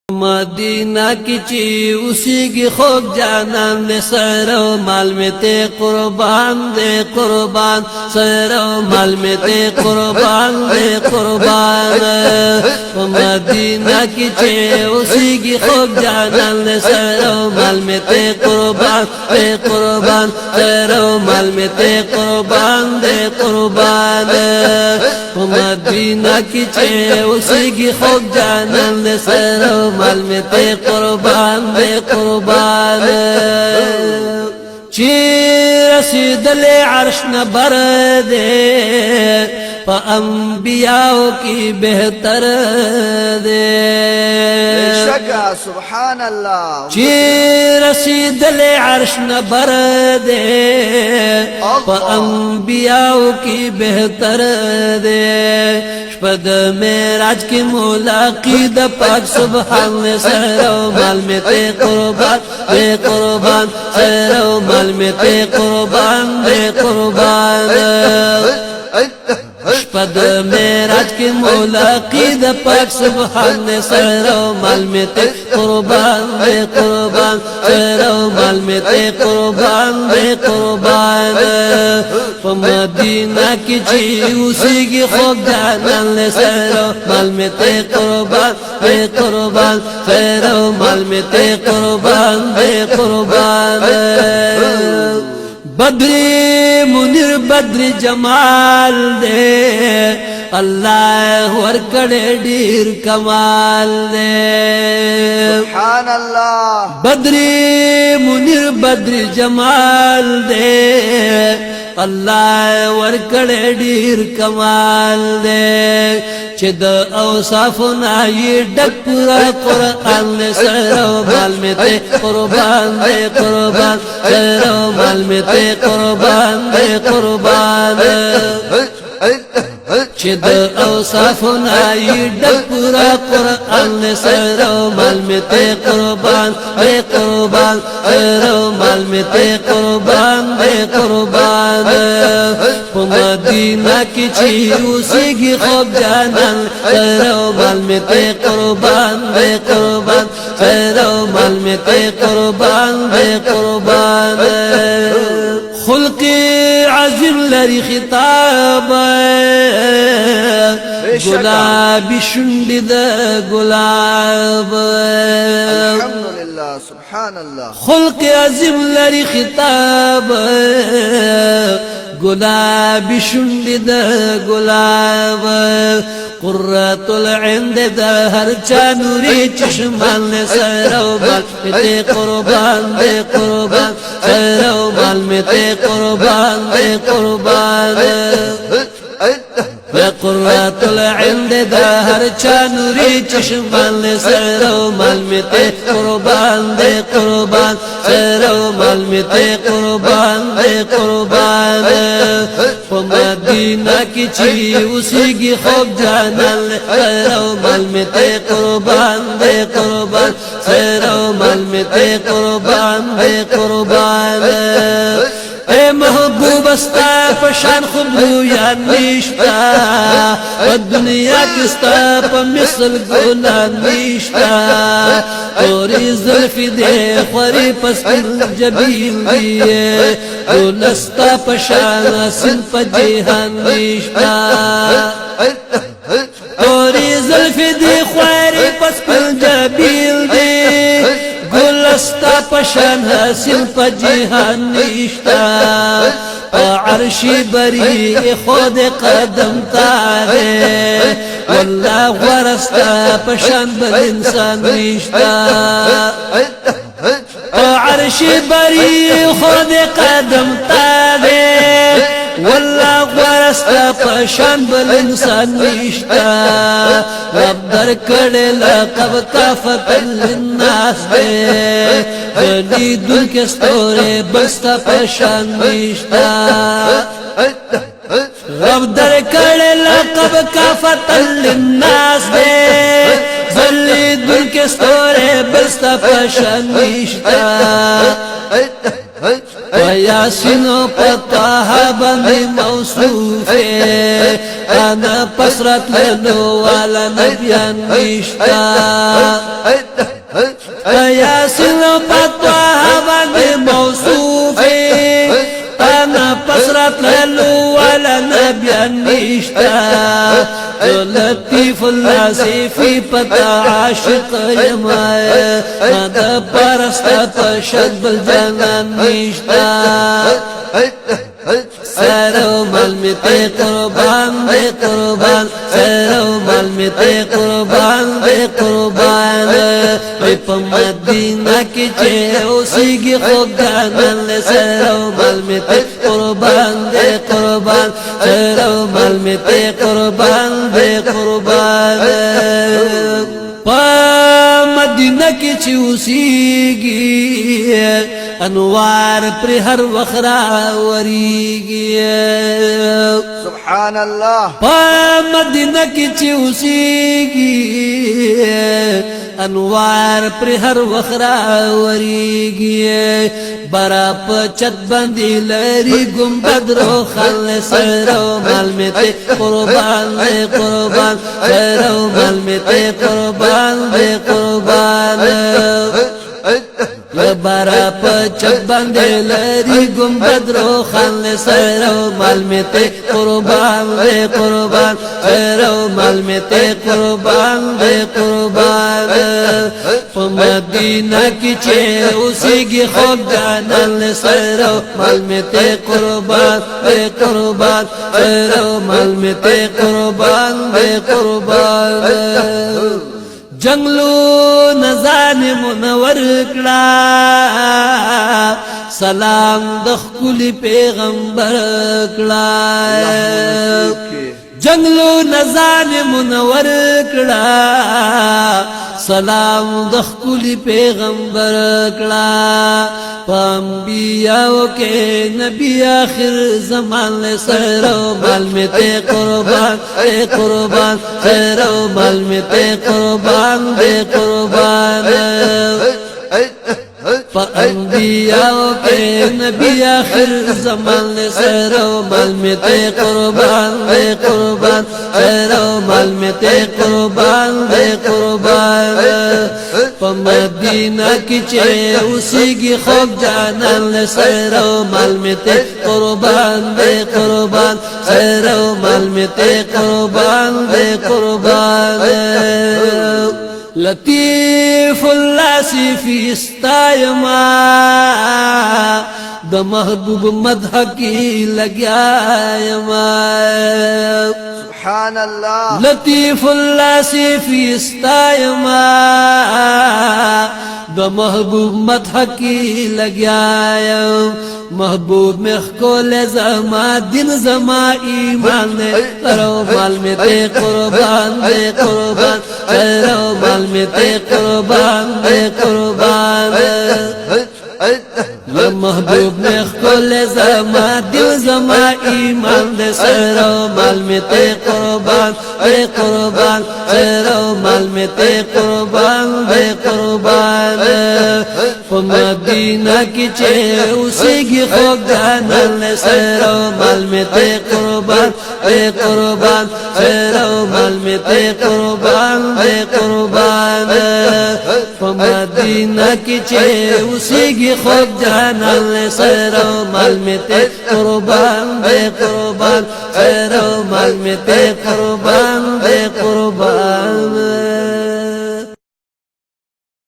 Medina की ची उसी की खूब जाना ने सरो माल में ते कुर्बान दे कुर्बान सरो माल में ते कुर्बान दे कुर्बान मदीना की ची उसी की खूब जाना ने सरो माल में ते कुर्बान दे कुर्बान सरो माल में ते कुर्बान दे कुर्बान मदीना की ची उसी की खूब जाना ने सरो माल में ते कुर्बान दे कुर्बान ची रसीदले अर्श न बर दे प अंबियाओं की बेहतर दे सुभान अल्लाह ची रसीदले अर्श न बर दे प अंबियाओं की बेहतर दे पद मेराज की मुलाक़ात पाक सुभान सरो माल में ते कुर्बान दे कुर्बान सरो माल में ते कुर्बान दे कुर्बान पद मेराज की मुलाक़ात पाक सुभान सरो माल में ते कुर्बान दे कुर्बान सरो माल में ते कुर्बान दे कुर्बान मदीना की ची उसी की खूब जाना ले सरो माल में ते कुर्बान दे कुर्बान सरो माल में ते कुर्बान दे कुर्बान बद्री मुनिर बद्री जमाल दे अल्लाह वर कड़े डीर कमाल दे सुभान अल्लाह बद्री मुनिर बद्री जमाल दे अल्लाह वर कड़े डीर कमाल दे चिद औसाफुना ये डपुरा कुरान ने सरो माल में ते कुर्बान दे कुर्बान सरो माल में ते कुर्बान दे कुर्बान चिद औसाफुना ये डपुरा कुरान ने सरो माल में ते कुर्बान दे कुर्बान सरो माल में ते कुर्बान दे कुर्बान मदीना की ची उसी की खूब जाना सरो माल में ते कुर्बान दे कुर्बान सरो माल में ते कुर्बान दे कुर्बान खुल्क़े अज़ीम लरी खिताब गुलाबी शुंडिद गुलाब अल्हम्दुलिल्लाह सुभान अल्लाह खुल्क़े अज़ीम लरी खिताब गुलाबी शुंडिद गुलाब कुर्रतुल इंद हर चानूरी चश्मान सरो माल में ते कुर्बान दे कुर्बान सरो माल में ते कुर्बान दे कुर्बान कुर्रतुल इंद हर चानूरी चश्मान सरो माल में ते कुर्बान दे कुर्बान सरो माल में ते कुर्बान दे कुर्बान मदीना की ची उसी की खूब जाना सरो माल में ते कुर्बान दे कुर्बान सरो माल में ते कुर्बान दे कुर्बान ए महबूब अस्ता पशान खुबू या निश्ता दुनिया किस्ता मिसल गुना निश्ता तोरी जुल्फी दे खरी पस्किन जबील दिए गुलस्ता पशान सिन पजेहान निश्ता तोरी जुल्फी दे खरी पस्किन जबील दे गुलस्ता पशान हसिन पजेहान निश्ता अर्शी बरी खुद कदम तारे वल्लाह वरस्ता पशान बल इंसान निश्ता अर्शी बरी खुद कदम तारे वल्लाह वरस्ता पशान बल इंसान निश्ता रब दर कड़े लक़ब का फतल नास दे बनी दुल के स्तोरे बस्ता पशान निश्ता रब दर कड़े लक़ब का फतल नास दे बनी दुल के स्तोरे बस्ता पशान निश्ता यासीनो पता बंदी मौसूफे ستانا پسرت لنو والا نبیان نشتا یاسین و فتوہ باندې موصوف ستانا پسرت لنو والا نبیان نشتا لطیف اللہ سیفی پتا عاشق یمائے مدہ پرستا پشد بالجانان نشتا سیرو مال میں تے قربان دے قربان سیرو مال میں تے قربان دے قربان اے پا مدینہ کی چے اسی کی خوب جانان لے سیرو مال میں تے قربان دے قربان سیرو مال میں تے قربان دے قربان پا مدینہ کی چے اسی کی انوار پر ہر وخرا وریگی سبحان اللہ پا مدینہ کی چوسیگی انوار پر ہر وخرا وریگی برا پچت بندی لری گنبد رو خل سیرو مال میں تے قربان دے قربان سیرو مال میں تے قربان دے قربان برا پچت بندے لری گنبد رو خان سیرو مال میں تے قربان دے قربان سیرو مال میں تے قربان دے قربان مدینہ کی چے اسی کی خوب جانان سیرو مال میں تے قربان دے قربان سیرو مال میں تے قربان دے قربان جنگلو نزان منور کڑا سلام دخکلی پیغمبر کڑا جنگلو نزان منور کڑا سلام دخکلی پیغمبر کڑا انبیاء کے نبی آخر زمان لے سیرو مال میں تے قربان دے قربان سیرو مال میں تے قربان دے قربان انبیاء کے نبی آخر زمان لے سیرو مال میں تے قربان دے قربان سیرو مال میں تے قربان دے قربان مدینہ کی چے اسی کی خوب جانان لے سیرو مال میں تے قربان دے قربان سیرو مال میں تے قربان دے قربان لطیف اللہ سی فی استایما دا محبوب مدح کی لگیا یما سبحان اللہ لطیف اللہ سی فی استایما دا محبوب مدح کی لگیا محبوب میں کول زما دن زما ایمان دے کرو مال میں تے قربان دے قربان کرو مال میں تے قربان دے قربان محبوب میں کول زما دل زما ایمان دے سیرو مال میں تے قربان دے قربان سیرو مال میں تے قربان دے قربان مدینہ کی چے اسی کی خوب جانان لے سیرو مال میں تے قربان دے قربان سیرو مال میں تے قربان دے قربان مدینہ کی چے اسی کی خوب جانان لے سیرو مال میں تے قربان دے قربان سیرو مال میں تے قربان دے قربان